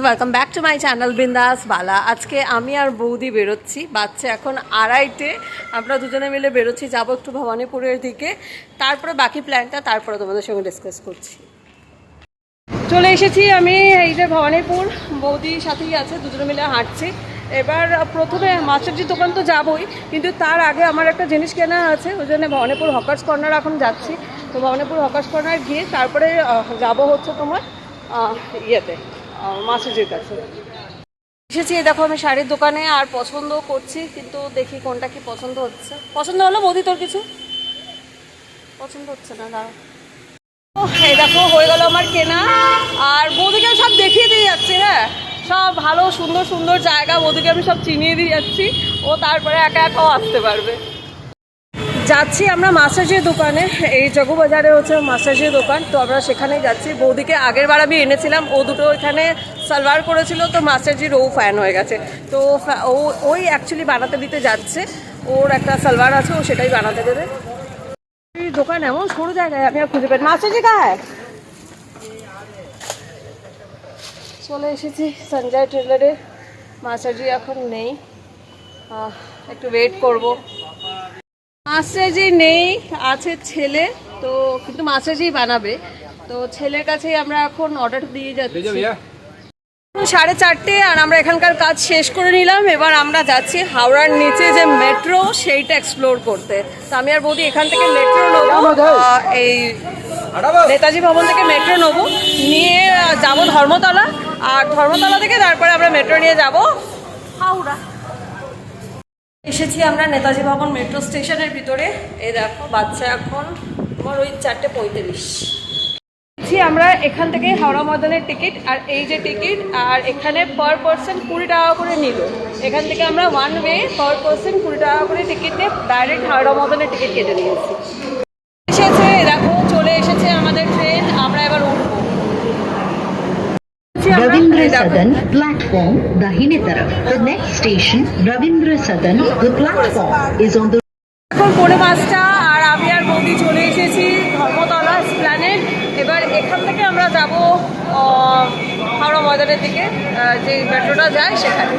Welcome back to my channel বিন্দাস বালা। আজকে আমি আর বৌদি বেরোচ্ছি, বাচ্চা এখন 2:30। আমরা দুজনে মিলে বেরোচ্ছি, যাবো একটু ভবানীপুরের দিকে। তারপরে বাকি প্ল্যানটা তারপরে তোমাদের সঙ্গে ডিসকাস করছি। চলে এসেছি আমি এই যে ভবানীপুর, বৌদির সাথেই আছে, দুজনে মিলে হাঁটছি। এবার প্রথমে মাছের দোকান তো যাবোই, কিন্তু তার আগে আমার একটা জিনিস কেনা আছে, ওই জন্য ভবানীপুর হকার্স কর্নার এখন যাচ্ছি। তো ভবানীপুর হকার্স কর্নার গিয়ে তারপরে যাবো হচ্ছে তোমার ইয়েতে মাছের কাছে। এসেছি দেখো আমি শাড়ির দোকানে, আর পছন্দ করছি, কিন্তু দেখি কোনটা কি পছন্দ হচ্ছে। পছন্দ হলো বৌদি? তোর কিছু পছন্দ হচ্ছে না? দাঁড়া, এই দেখো হয়ে গেল আমার কেনা। আর বৌদিকে সব দেখিয়ে দিয়ে যাচ্ছি। হ্যাঁ, সব ভালো সুন্দর সুন্দর জায়গা বৌদিকে আমি সব চিনিয়ে দিয়ে যাচ্ছি, ও তারপরে একা একাও আসতে পারবে। যাচ্ছি আমরা মাসাজের দোকানে, এই জগবাজারে হচ্ছে মাসাজের দোকান, তো আমরা সেখানেই যাচ্ছি। বৌদিকে আগের বার আমি এনেছিলাম, ও দুটো এখানে সালোয়ার করেছিল, তো মাসাজের ও ফ্যান হয়ে গেছে। তো ওই অ্যাকচুয়ালি বানাতে দিতে যাচ্ছে, ওর একটা সালোয়ার আছে, ও সেটাই বানাতে দেবে। এই দোকান এমন সরু জায়গায় আমি আর খুঁজে পাই। মাসাজি কায় চলে এসেছি সঞ্জয় টেলারে। মাসাজি এখন নেই, একটু ওয়েট করবো। মাসাজি নেই, আছে ছেলে, তো কিন্তু মাসাজি বানাবে, তো ছেলের কাছেই আমরা এখন অর্ডার দিয়ে যাচ্ছি। 4:30 আর আমরা এখানকার কাজ শেষ করে নিলাম। এবার আমরা যাচ্ছি হাওড়ার নিচে যে মেট্রো, সেইটা এক্সপ্লোর করতে। তো আমি আর বৌদি এখান থেকে মেট্রো নেবো, এই নেতাজি ভবন থেকে মেট্রো নেবো, নিয়ে যাবো ধর্মতলা, আর ধর্মতলা থেকে তারপরে আমরা মেট্রো নিয়ে যাব হাওড়া। এসেছি আমরা নেতাজি ভবন মেট্রো স্টেশনের ভিতরে। এই দেখো বাচ্চা এখন আমার ওই 4:35। আমরা এখান থেকে হাওড়া ময়দানের টিকিট, আর এই যে টিকিট, আর এখানে পার পার্সন 20 টাকা করে নিল। এখান থেকে আমরা ওয়ান ওয়ে পার পার্সন 20 টাকা করে টিকিট নিয়ে ডাইরেক্ট হাওড়া ময়দানের টিকিট কেটে নিয়েছি। এসেছে দেখো, চলে এসেছে আমাদের ট্রেন, আমরা এবার উঠবো। Ravindra Sadan platform, दाहिने तरफ. The next station, Ravindra Sadan. The platform is on the. এখন 5:45 আর আমি আর বৌদি চলে এসেছি ধর্মতলা এসপ্ল্যানেড। এবার এখান থেকে আমরা যাব হাওড়া ময়দানের দিকে, যে মেট্রোটা যায় সেখানে।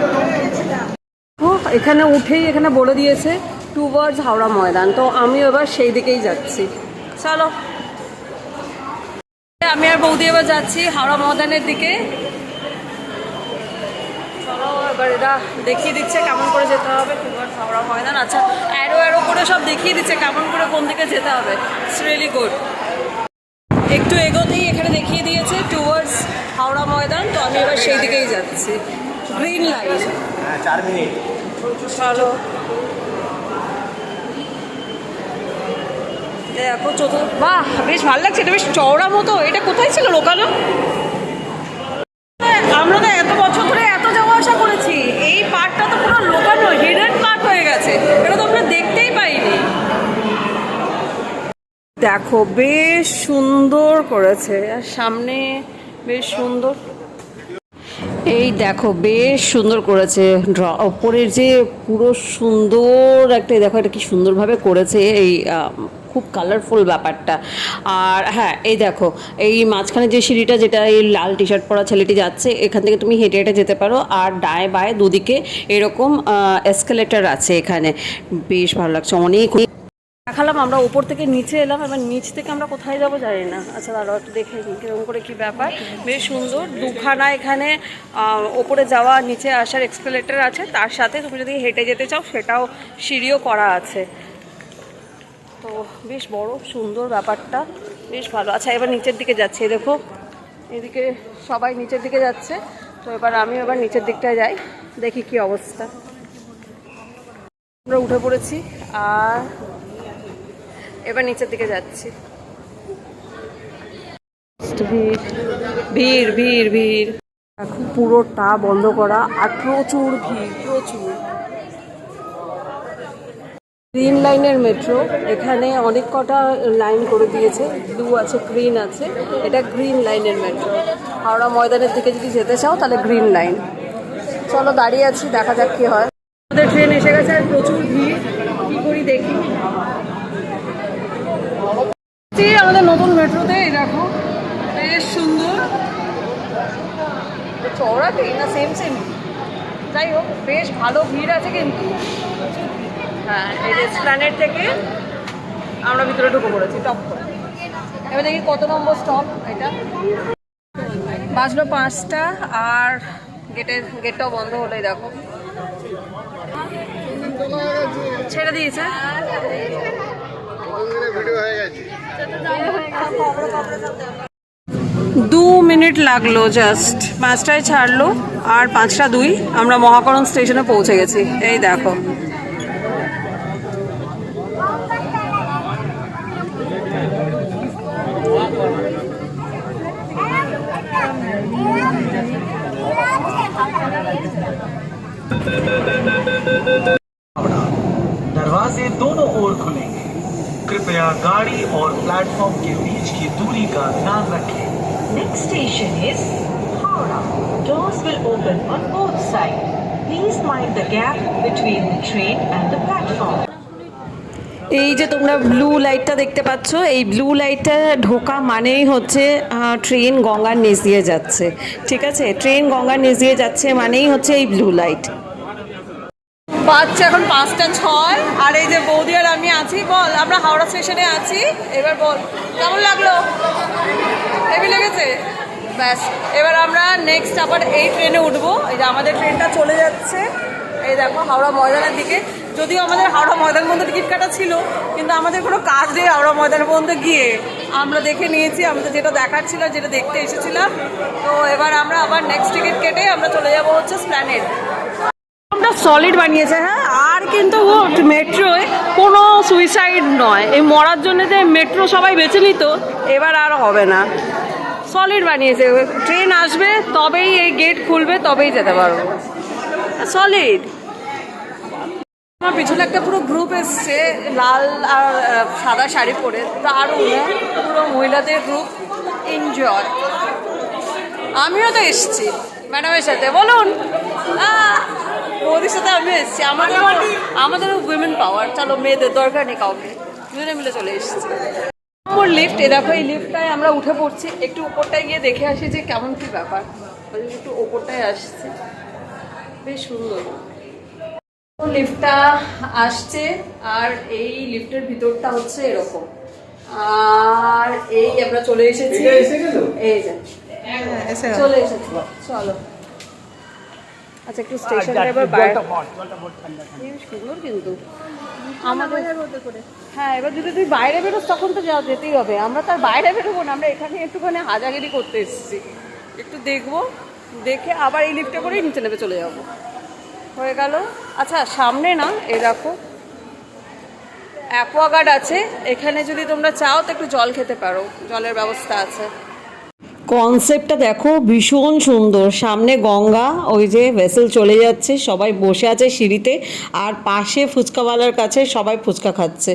এখানে উঠেই এখানে বলে দিয়েছে টুয়ার্ডস হাওড়া ময়দান, তো আমি এবার সেই দিকেই যাচ্ছি। চলো, আমি আর বৌদি এবার যাচ্ছি হাওড়া ময়দানের দিকে। চলো, এবার এটা দেখিয়ে দিচ্ছে কেমন করে যেতে হবে টুয়ার্ডস হাওড়া ময়দান। আচ্ছা, অ্যারো করে সব দেখিয়ে দিচ্ছে কেমন করে কোন দিকে যেতে হবে। It's really good. একটু এগোতেই এখানে দেখিয়ে দিয়েছে টুয়ার্ডস হাওড়া ময়দান, তো আমি এবার সেই দিকেই যাচ্ছি। Green light, 4 minute. চলো দেখো বাহ, বেশ ভালো লাগছে, এটা বেশ চওড়া মতো। এটা কোথায় ছিল লোকানো? আমরা তো এত বছর ধরে এত যাওয়া আসা করেছি, এই পার্কটা তো পুরো লোকানো, হিডেন পার্ক হয়ে গেছে, এটা তো আমরা দেখতেই পাইনি। দেখো বেশ সুন্দর করেছে, আর সামনে বেশ সুন্দর, এই দেখো বেশ সুন্দর করেছে। ওপরের যে পুরো সুন্দর একটা, দেখো এটা কি সুন্দরভাবে করেছে, এই খুব কালারফুল ব্যাপারটা। আর হ্যাঁ, এই দেখো এই মাঝখানে যে সিঁড়িটা, যেটা এই লাল টি শার্ট পরা ছেলেটি যাচ্ছে, এখান থেকে তুমি হেঁটে হেঁটে যেতে পারো। আর ডায়ে বায়ে দুদিকে এরকম এসকেলেটার আছে এখানে, বেশ ভালো লাগছে। অনেক দেখালাম, আমরা উপর থেকে নিচে এলাম, এবার নিচ থেকে আমরা কোথায় যাবো জানি না। আচ্ছা দাঁড়াও একটু দেখে নিই কীরকম করে কী ব্যাপার। বেশ সুন্দর, দুখানা এখানে ওপরে যাওয়া নিচে আসার এক্সকেলেটার আছে, তার সাথে তুমি যদি হেঁটে যেতে চাও সেটাও সিঁড়িও করা আছে। তো বেশ বড় সুন্দর ব্যাপারটা, বেশ ভালো। আচ্ছা এবার নিচের দিকে যাচ্ছে, দেখো এদিকে সবাই নিচের দিকে যাচ্ছে, তো এবার আমি এবার নিচের দিকটায় যাই, দেখি কি অবস্থা। আমরা উঠে পড়েছি আর এবার নিচের দিকে যাচ্ছি। ভিড় ভিড় ভিড়, এখন পুরোটা বন্ধ করা, আর প্রচুর ভিড়, প্রচুর। গ্রিন লাইনের মেট্রো, এখানে অনেক কটা লাইন করে দিয়েছে, ব্লু আছে, গ্রিন আছে, এটা গ্রিন লাইনের মেট্রো। হাওড়া ময়দানের দিকে যদি যেতে চাও তাহলে গ্রিন লাইন। চলো দাঁড়িয়ে আছি, দেখা যাক কি হয়। আমাদের ট্রেন এসে গেছে, আর প্রচুর ভিড়, কী করি দেখি। আমাদের নতুন মেট্রোতে, এই দেখো বেশ সুন্দর। চওড়া ট্রেন না সেম সেম, যাই হোক বেশ ভালো ভিড় আছে কিন্তু। হ্যাঁ, এই এসপ্ল্যানেড থেকে আমরা ভিতরে ঢুকে পড়েছি টপ করে। এবার দেখি কত নম্বর স্টপ এটা। বাজলো 5টা আর গেটটাও বন্ধ হলোই, দেখো ছেড়ে দিয়েছে। 2 মিনিট লাগলো জাস্ট, 5টায় ছাড়লো আর 5টা 2 আমরা মহাকরণ স্টেশনে পৌঁছে গেছি। এই দেখো दरवाजे दोनों ओर खुलेंगे। कृपया गाड़ी और प्लेटफॉर्म के बीच की दूरी का ध्यान रखें। Next station is Howrah. Doors will open on both sides. Please mind the gap between the train and the platform. এই যে তোমরা ব্লু লাইটটা দেখতে পাচ্ছ, এই ব্লু লাইটটা ঢোকা মানেই হচ্ছে ট্রেন গঙ্গার নিচ দিয়ে যাচ্ছে। ঠিক আছে, ট্রেন গঙ্গার নিচ দিয়ে যাচ্ছে মানেই হচ্ছে এই ব্লু লাইট। বাচ্চা এখন 5টা 6 আর এই যে বৌদি আর আমি আছি। বল, আমরা হাওড়া স্টেশনে আছি। এবার বল কেমন লাগলো? হেভি লেগেছে? ব্যাস, এবার আমরা নেক্সট আবার এই ট্রেনে উঠবো। এই যে আমাদের ট্রেনটা চলে যাচ্ছে, এই দেখো হাওড়া ময়দানের দিকে। যদিও আমাদের হাওড়া ময়দান পর্যন্ত টিকিট কাটা ছিল, কিন্তু আমাদের কোনো কাজ নেই হাওড়া ময়দান পর্যন্ত গিয়ে। আমরা দেখে নিয়েছি, আমাদের যেটা দেখার ছিল, যেটা দেখতে এসেছিলাম। তো এবার আমরা আবার নেক্সট টিকিট কেটে আমরা চলে যাবো হচ্ছে স্প্ল্যানেড। আমরা সলিড বানিয়েছে, হ্যাঁ। আর কিন্তু মেট্রোয় কোনো সুইসাইড নয়, এই মরার জন্য যে মেট্রো সবাই বেছে নিত, এবার আর হবে না। সলিড বানিয়েছে, ট্রেন আসবে তবেই এই গেট খুলবে, তবেই যেতে পারবো। সলিড। আমার পিছনে একটা পুরো গ্রুপ এসছে লাল আর সাদা শাড়ি পরে, দারুণ, পুরো মহিলাদের গ্রুপ। এনজয়। আমিও তো এসছি ম্যাডামের সাথে, বলুন। ওদের সাথে আমি এসেছি, আমাদেরও উইমেন পাওয়ার। চলো, মেয়েদের দরকার নেই কাউকে, দুজনে মিলে চলে এসেছি। আমার লিফট, এ দেখো এই লিফটটায় আমরা উঠে পড়ছি। একটু ওপরটায় গিয়ে দেখে আসি যে কেমন কী ব্যাপার। একটু ওপরটায় আসছে, বেশ সুন্দর লিফটটা আসছে। আর এই লিফটের ভিতরটা হচ্ছে এরকম। আর এই আমরা চলে এসেছি, এই যে চলে এসেছি। চলো, আচ্ছা একটু স্টেশনটা এবার বাইরে। সুন্দর কিন্তু আমাদের। হ্যাঁ, এবার যদি তুই বাইরে বেরোস তখন তো যেতেই হবে। আমরা তার বাইরে বেরোবো না, আমরা এখানে একটুখানি হাজাগিরি করতে এসেছি। একটু দেখবো, দেখে আবার এই লিফটে করেই নিচে নেমে চলে যাবো। হয়ে গেল। আচ্ছা, সামনে না এই দেখো অ্যাকোয়াগার্ড আছে, এখানে যদি তোমরা চাও তো একটু জল খেতে পারো, জলের ব্যবস্থা আছে। কনসেপ্টটা দেখো, ভীষণ সুন্দর। সামনে গঙ্গা, ওই যে ভেসেল চলে যাচ্ছে, সবাই বসে আছে সিঁড়িতে, আর পাশে ফুচকাওয়ালার কাছে সবাই ফুচকা খাচ্ছে।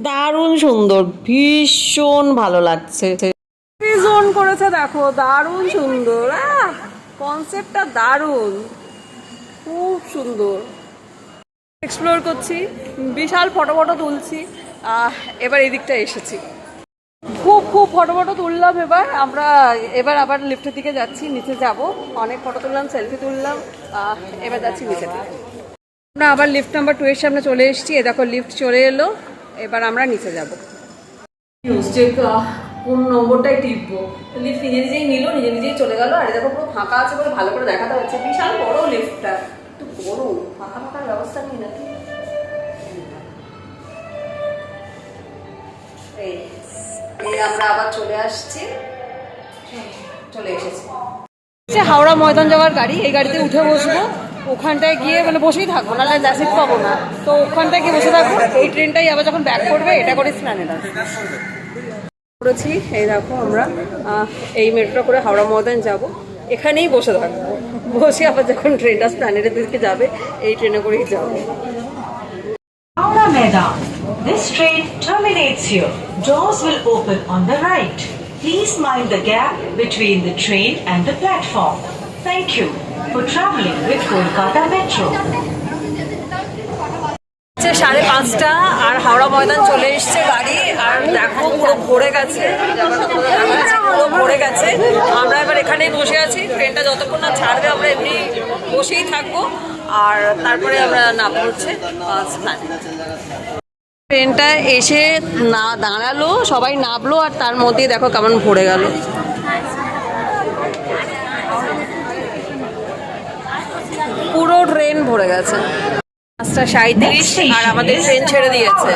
দারুণ সুন্দর, ভীষণ ভালো লাগছে। ভীষণ করেছে দেখো, দারুণ সুন্দর। কনসেপ্টটা দারুণ, খুব সুন্দর। এক্সপ্লোর করছি, বিশাল ফটো তুলছি। এবার এই দিকটা এসেছি, খুব ফটো তুললাম। এবার আবার লিফটের দিকে যাচ্ছি, নিচে যাব। অনেক ফটো তুললাম, সেলফি তুললাম। এবার যাচ্ছি নিচে। আমরা আবার লিফট নাম্বার 2 এর সামনে চলে এসেছি। এ দেখো লিফট চলে এলো, এবার আমরা নিচে যাব। কোন নম্বরটাই টিপবো, লিফট নিজে নিজেই নিল, নিজে নিজেই চলে গেল। আর দেখো পুরো ফাঁকা আছে বলে ভালো করে দেখাতে হচ্ছে। বিশাল বড় লিফটটা, একটু বড়, ফাঁকার ব্যবস্থা নেই নাকি। এই আমরা আবার চলে আসছি, চলে এসেছি। হাওড়া ময়দান যাওয়ার গাড়ি, এই গাড়িতে উঠে বসবো। ওখানটায় গিয়ে মানে বসেই থাকবো, নাহলে সিট পাবো না। তো ওখানটায় গিয়ে বসে থাকবো। এই ট্রেনটাই আবার যখন ব্যাক করবে, এটা করে স্প্ল্যানেড করেছি। এই দেখো আমরা এই মেট্রো করে হাওড়া ময়দান যাব, এখানেই বসে থাকবো। বসে আবার যখন ট্রেনটা স্প্ল্যানেডের দিকে যাবে, এই ট্রেনে করেই যাবো। Howrah Maidan. This train terminates here. Doors will open on the right. Please mind the gap between the train and the platform. Thank you for traveling with Kolkata Metro. বাজছে 5:30 আর হাওড়া ময়দান চলে এসছে গাড়ি, আর দেখো পুরো ভরে গেছে, পুরো ভরে গেছে। আমরা এবার এখানেই বসে আছি, ট্রেনটা যতক্ষণ না ছাড়বে আমরা এমনি বসেই থাকবো, আর তারপরে আমরা নামবো হচ্ছে ট্রেনটা এসে না দাঁড়ালো, সবাই নামলো, আর তার মধ্যেই দেখো কেমন ভরে গেল। পুরো ট্রেন ভরে গেছে। 5:37 আর আমাদের ট্রেন ছেড়ে দিয়েছে।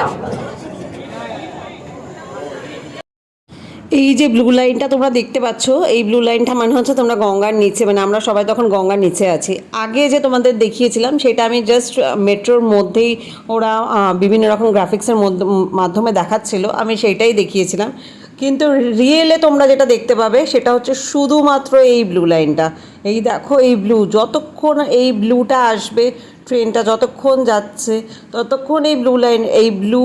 এই যে ব্লু লাইনটা তোমরা দেখতে পাচ্ছ, এই ব্লু লাইনটা মানে হচ্ছে তোমরা গঙ্গার নিচে, মানে আমরা সবাই তখন গঙ্গার নিচে আছি। আগে যে তোমাদের দেখিয়েছিলাম সেটা আমি জাস্ট মেট্রোর মধ্যেই ওরা বিভিন্ন রকম গ্রাফিক্সের মাধ্যমে দেখাচ্ছিল, আমি সেইটাই দেখিয়েছিলাম। কিন্তু রিয়েলে তোমরা যেটা দেখতে পাবে সেটা হচ্ছে শুধুমাত্র এই ব্লু লাইনটা। এই দেখো এই ব্লু, যতক্ষণ এই ব্লুটা আসবে, ট্রেনটা যতক্ষণ যাচ্ছে ততক্ষণ এই ব্লু লাইন, এই ব্লু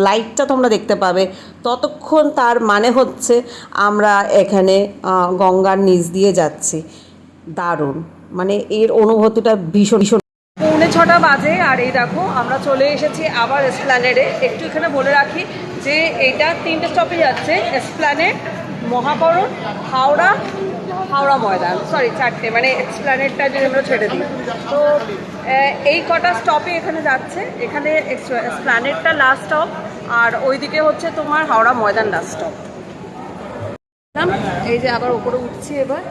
লাইটটা তোমরা দেখতে পাবে, ততক্ষণ তার মানে হচ্ছে আমরা এখানে গঙ্গার নিচ দিয়ে যাচ্ছি। দারুণ, মানে এর অনুভূতিটা ভীষণ ভীষণ। 6:45 বাজে, আর এই দেখো আমরা চলে এসেছি আবার এসপ্ল্যানেডে। একটু এখানে বলে রাখি যে এইটা 3টে স্টপে যাচ্ছে, এসপ্ল্যানেড, মহাকরণ, হাওড়া, হাওড়া ময়দান, সরি 4টে, মানে এসপ্ল্যানেডটা যদি আমরা ছেড়ে দিই। তো এই কটা স্টপে এখানে যাচ্ছে, এখানে এসপ্ল্যানেডটা লাস্ট স্টপ, আর ওইদিকে হচ্ছে তোমার হাওড়া ময়দান লাস্ট স্টপ। এই যে আবার উপরে উঠছি, এবার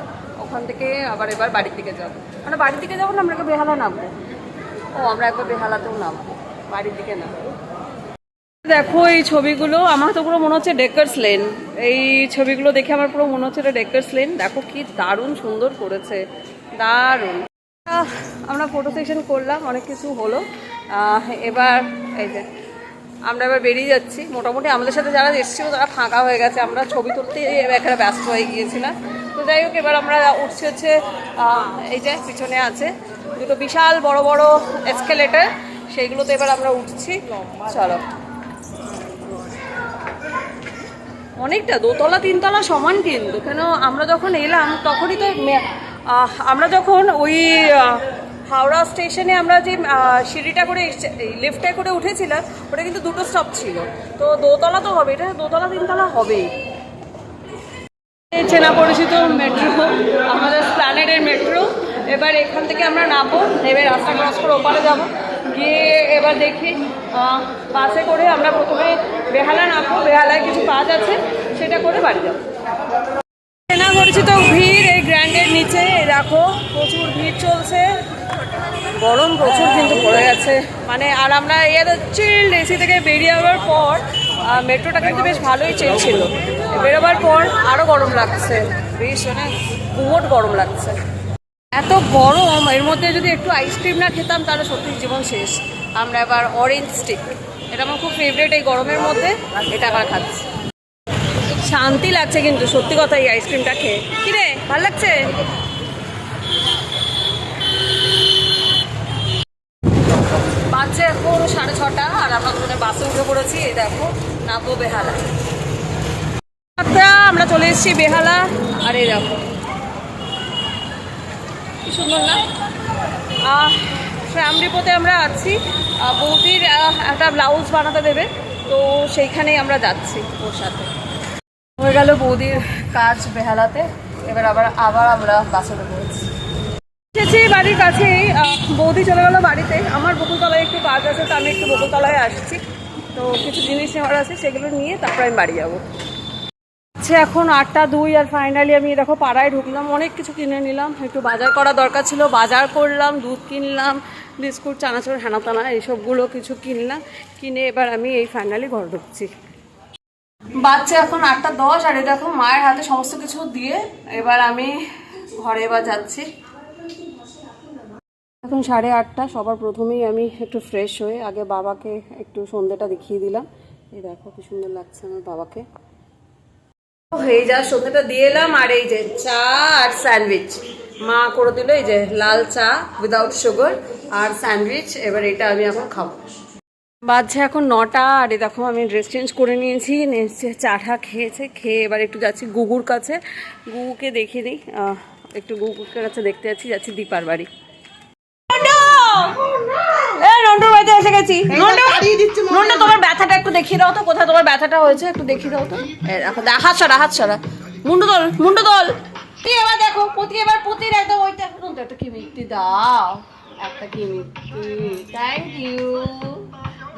ওখান থেকে আবার এবার বাড়ির দিকে যাবো। আমরা বাড়ির দিকে যাবো না, আমরা একবার বেহালা নামবো। ও আমরা একবার বেহালাতেও নামবো, বাড়ির দিকে নামবো। দেখো এই ছবিগুলো, আমার তো পুরো মনে হচ্ছে ডেকার্স লেন। এই ছবিগুলো দেখে আমার পুরো মনে হচ্ছে এটা ডেকার্স লেন। দেখো কি দারুণ সুন্দর করেছে, দারুণ। আমরা ফটো সেশন করলাম, অনেক কিছু হলো। এবার এই যে আমরা এবার বেরিয়ে যাচ্ছি। মোটামুটি আমাদের সাথে যারা এসেছিল তারা ফাঁকা হয়ে গেছে, আমরা ছবি তুলতে এখানে ব্যস্ত হয়ে গিয়েছিলাম। তো যাই হোক, এবার আমরা উঠছি হচ্ছে এই যে পিছনে আছে দুটো বিশাল বড় বড় এসকেলেটার, সেইগুলোতে এবার আমরা উঠছি। চলো, অনেকটা 2তলা 3তলা সমান, কিন্তু কেন আমরা যখন এলাম তখনই তো আমরা যখন ওই হাওড়া স্টেশনে আমরা যে সিঁড়িটা করে লিফটে করে উঠেছিলাম, ওটা কিন্তু 2টো স্টপ ছিল। তো 2তলা তো হবে, এটা 2তলা 3তলা হবেই। চেনা পরিচিত মেট্রো, আমাদের এসপ্ল্যানেডের মেট্রো। এবার এখান থেকে আমরা নামবো, এবার রাস্তা ক্রস করে ওপারে যাবো, গিয়ে এবার দেখি বাসে করে আমরা প্রথমে বেহালা নামবো, বেহালায় কিছু কাজ আছে সেটা করে বাড়ি যাবো। চেনা পরিচিত ভিড় এই গ্র্যান্ডের নিচে, দেখো প্রচুর ভিড় চলছে, গরম প্রচুর কিন্তু পড়ে গেছে মানে। আর আমরা চিল্ড এসি থেকে বেরিয়ে যাওয়ার পর মেট্রোটা কিন্তু বেশ ভালোই চিল ছিল, বেরোবার পর আরও গরম লাগছে, বেশ মানে গুমোট গরম লাগছে। এত গরম, এর মধ্যে যদি একটু আইসক্রিম না খেতাম তাহলে সত্যি জীবন শেষ। আমরা এবার অরেঞ্জ স্টিক, এটা আমার খুব ফেভারিট এই গরমের মধ্যে, এটা আবার খাচ্ছি। শান্তি লাগছে কিন্তু সত্যি কথা এই আইসক্রিমটা খেয়ে। কি রে, ভালো লাগছে? বাজছে এখন 6:30 আর আমরা দুজনে বাসে উঠে পড়েছি। এই দেখো নামবো বেহালা, আমরা চলে এসেছি বেহালা। আর এই দেখো কি সুন্দর না, ফ্যাম ডিপোতে আমরা আছি। বৌদির একটা ব্লাউজ বানাতে দেবে, তো সেইখানেই আমরা যাচ্ছি ওর সাথে। হয়ে গেল বৌদির কাজ বেহালাতে, এবার আবার আমরা বাসে উঠে পড়েছি। এসেছি বাড়ির কাছেই, বৌদি চলে গেল বাড়িতে। আমার বকুলতলায় একটু কাজ আছে, তো আমি একটু বকুলতলায় আসছি, তো কিছু জিনিস নেওয়ার আছে সেগুলো নিয়ে তারপর আমি বাড়ি যাবো। আচ্ছা এখন 8:02 আর ফাইনালি আমি দেখো পাড়ায় ঢুকলাম, অনেক কিছু কিনে নিলাম। একটু বাজার করা দরকার ছিল, বাজার করলাম, দুধ কিনলাম, বিস্কুট, চানাচুর, হেনাতানা এইসবগুলো কিছু কিনলাম। কিনে এবার আমি এই ফাইনালি ঘর ঢুকছি। বাচ্চা এখন 8:10 আর দেখো মায়ের হাতে সমস্ত কিছু দিয়ে এবার আমি ঘরে এবার যাচ্ছি। এখন 8:30, সবার প্রথমেই আমি একটু ফ্রেশ হয়ে আগে বাবাকে একটু সন্ধ্যেটা দেখিয়ে দিলাম। এই দেখো কি সুন্দর লাগছে আমার বাবাকে। এই যা সন্ধ্যেটা দিয়ে এলাম, আর এই যে চা আর স্যান্ডউইচ মা করে দিল, এই যে লাল চা উইদাউট সুগার আর স্যান্ডউইচ। এবার এটা আমি এখন খাবো। বাজছে এখন 9টা আর এই দেখো আমি ড্রেস চেঞ্জ করে নিয়েছি, চাটা খেয়ে এবার একটু যাচ্ছি গুগুর কাছে। গুগুকে দেখিয়ে দিই, একটু গুগুর কাছে দেখতে যাচ্ছি দীপার বাড়ি। বাড়িতে এসে গেছি। নন্টু নন্টু তোমার ব্যথাটা একটু দেখিয়ে দাও তো, কোথায় তোমার ব্যথাটা হয়েছে একটু দেখিয়ে দাও তো। দেখো হাত সরা হাত সরা, মুন্ডু তোল। তুই এবার দেখো এবার পুতির একদম ওইটা নন্টু একটা কি মিষ্টি দাও, একটা কি মিষ্টি, থ্যাংক ইউ।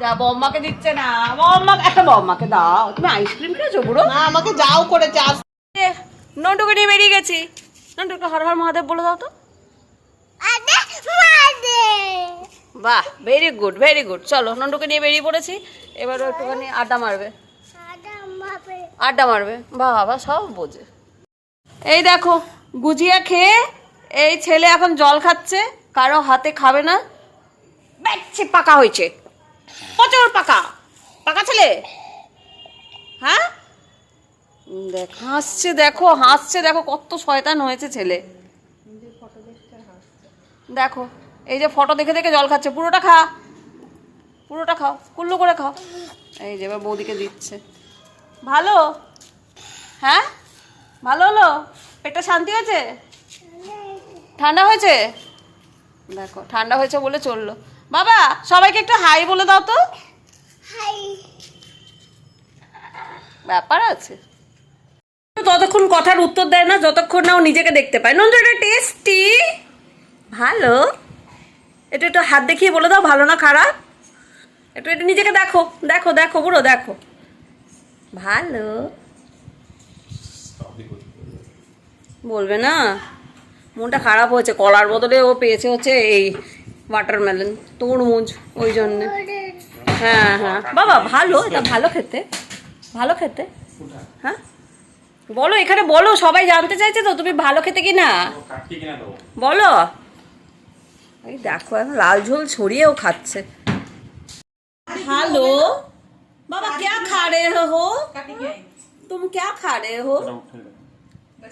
যা বম্মাকে দিচ্ছে না, একটা বম্মাকে দাও। তুমি আইসক্রিম খেয়েছো বুড়ো? না আমাকে যাও করেছে আজ। নন্টুকে নিয়ে বেরিয়ে গেছি। নন্টু একটু হর হর মহাদেব বলে দাও তো। বাহ, ভেরি গুড। চলো, নন্টুকে নিয়ে বেরিয়ে পড়েছি। এবারও একটুখানি আড্ডা মারবে। বাবা সব বোঝে। এই দেখো গুজিয়া খেয়ে এই ছেলে এখন জল খাচ্ছে, কারো হাতে খাবে না। ব্যাচ্ছি পাকা হয়েছে, প্রচুর পাকা ছেলে। হ্যাঁ দেখ হাসছে, দেখো কত শয়তান হয়েছে ছেলে। দেখো এই যে ফটো দেখে দেখে জল খাচ্ছে। পুরোটা খাও, কুল্লু করে খাও। এই যে এবার বৌদিকে দিচ্ছে। ভালো? হ্যাঁ ভালো হলো? পেটটা শান্তি হয়েছে? ঠান্ডা হয়েছে? দেখো ঠান্ডা হয়েছে বলে চললো। বাবা সবাইকে একটু হাই বলে দাও তো। ব্যাপার আছে। ততক্ষণ কথার উত্তর দেয় না যতক্ষণ না ও নিজেকে দেখতে পায়। নন্টু এটা টেস্টি, ভালো। একটু হাত দেখিয়ে বলে দাও ভালো না খারাপ। একটু নিজেকে দেখো বুড়ো, দেখো ভালো। বলবে না? মনটা খারাপ হয়েছে, কলার বদলে ও পেয়েছে হচ্ছে এই ওয়াটারমেলন, তরমুজ, ওই জন্যে। হ্যাঁ বাবা ভালো, এটা ভালো খেতে। হ্যাঁ বলো, এখানে বলো, সবাই জানতে চাইছে তো তুমি ভালো খেতে কি না, বলো। এই দেখো এখন লাল ঝোল ছড়িয়েও খাচ্ছে। हेलो बाबा, क्या खा रहे हो? तुम क्या खा रहे हो?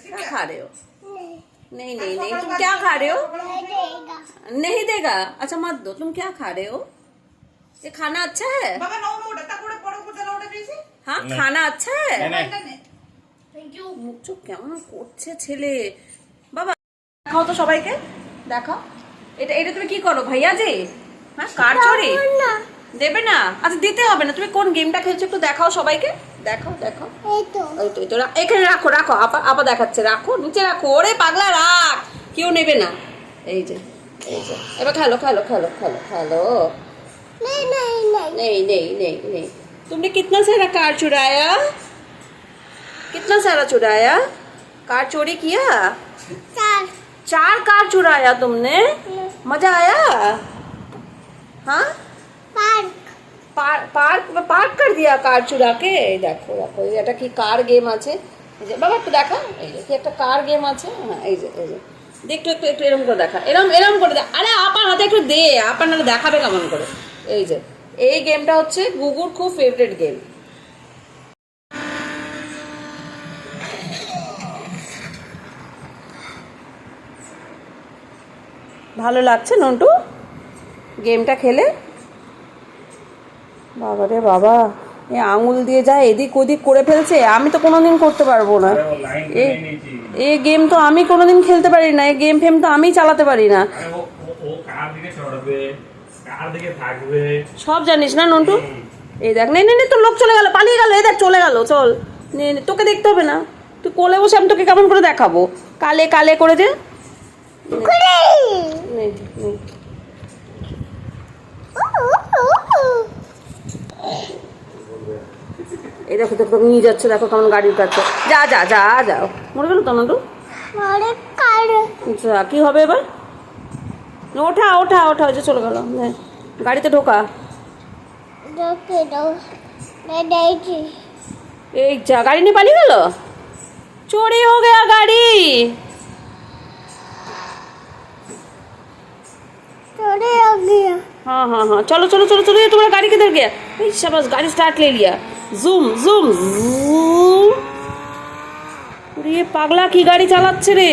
क्या खा रहे हो? नहीं तुम क्या खा रहे हो? नहीं देगा। अच्छा मत दो। तुम क्या खा रहे हो? ये खाना अच्छा है? हाँ खाना अच्छा है। মুখ চোখ কেমন করছে ছেলে। বাবা দেখাও তো সবাইকে, দেখাও। এটা তুমি কি করো ভাইয়া জি? হ্যাঁ কার চোরি দেবে না? আচ্ছা দিতে হবে না। তুমি কোন গেমটা খেলছো একটু দেখাও সবাইকে, দেখাও। এই তো এখানে রাখো আপা দেখাচ্ছে। রাখো নিচে রাখো। ওরে পাগলা রাখ, কেউ নেবে না। এই যে এবার খেলো। नहीं तुमने कितना सारा कार चुराया? कार चोरी किया? 4 कार चुराया तुमने? मजा आया? हाँ পার্ক कर दिया कार चुरा के। দেখো এটা কি কার গেম আছে। এই যে বাবা একটু দেখা, এই যে কি একটা কার গেম আছে। হ্যাঁ এই যে দেখো একটু এরকম করে দেখা, এরকম করে দে। আরে আপার হাতে একটু দে, আপার না দেখাবে কেমন করে। এই যে এই গেমটা হচ্ছে গুগুর খুব ফেভারিট গেম। ভালো লাগছে নন্টু গেমটা খেলে? বাবা রে বাবা, এ আঙুল দিয়ে যায় এদিক ওদিক করে ফেলছে। আমি তো কোনোদিন করতে পারবো না। এই গেম তো আমি কোনোদিন খেলতে পারি না। এই গেম ফেম তো আমি চালাতে পারি না। সব জানিস না নন্টু? এই দেখ নেই তোর লোক চলে গেল, পালিয়ে গেল। এই দেখ চলে গেল। চল নে, তোকে দেখতে হবে না। তুই কোলে বসে আমি তোকে কেমন করে দেখাবো, কালে করে যে। এই দেখো নিয়ে যাচ্ছে, দেখো কেমন গাড়ির কাছে। যাও মরে গেল তো নন্টু। আচ্ছা কি হবে এবার? ওঠা ওই যে চলে গেল। গাড়িতে ঢোকা। এই যা, গাড়ি নিয়ে পালিয়ে গেল। चोरी हो गया गाड़ी। हाँ चलो ये तुम्हारा गाड़ी किधर गया? शाबाश, गाड़ी स्टार्ट ले लिया। जूम ये पागला की गाड़ी চালাচ্ছে রে।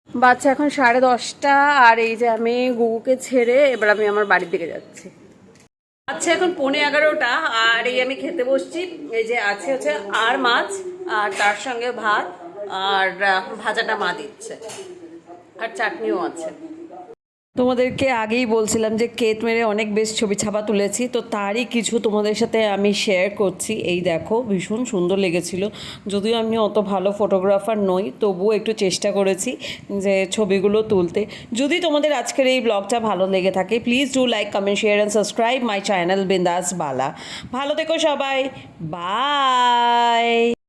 বাচ্চা এখন 10:30 আর এই যে আমি গুগুকে ছেড়ে এবার আমি আমার বাড়ির দিকে যাচ্ছি। আচ্ছা এখন 11:15 আর এই আমি খেতে বসছি। এই যে আছে হচ্ছে আর মাছ আর তার সঙ্গে ভাত আর ভাজাটা মা দিচ্ছে আর চাটনিও আছে। তোমাদেরকে আগেই বলছিলাম যে কেত মেরে অনেক বেশ ছবি ছাপা তুলেছি, তো তারই কিছু তোমাদের সাথে আমি শেয়ার করছি। এই দেখো, ভীষণ সুন্দর লেগেছিল। যদিও আমি অত ভালো ফটোগ্রাফার নই, তবুও একটু চেষ্টা করেছি যে ছবিগুলো তুলতে। যদি তোমাদের আজকের এই ব্লগটা ভালো লেগে থাকে, please do like, comment, share and subscribe my channel বিন্দাস বালা। ভালো থেকো সবাই, বাই।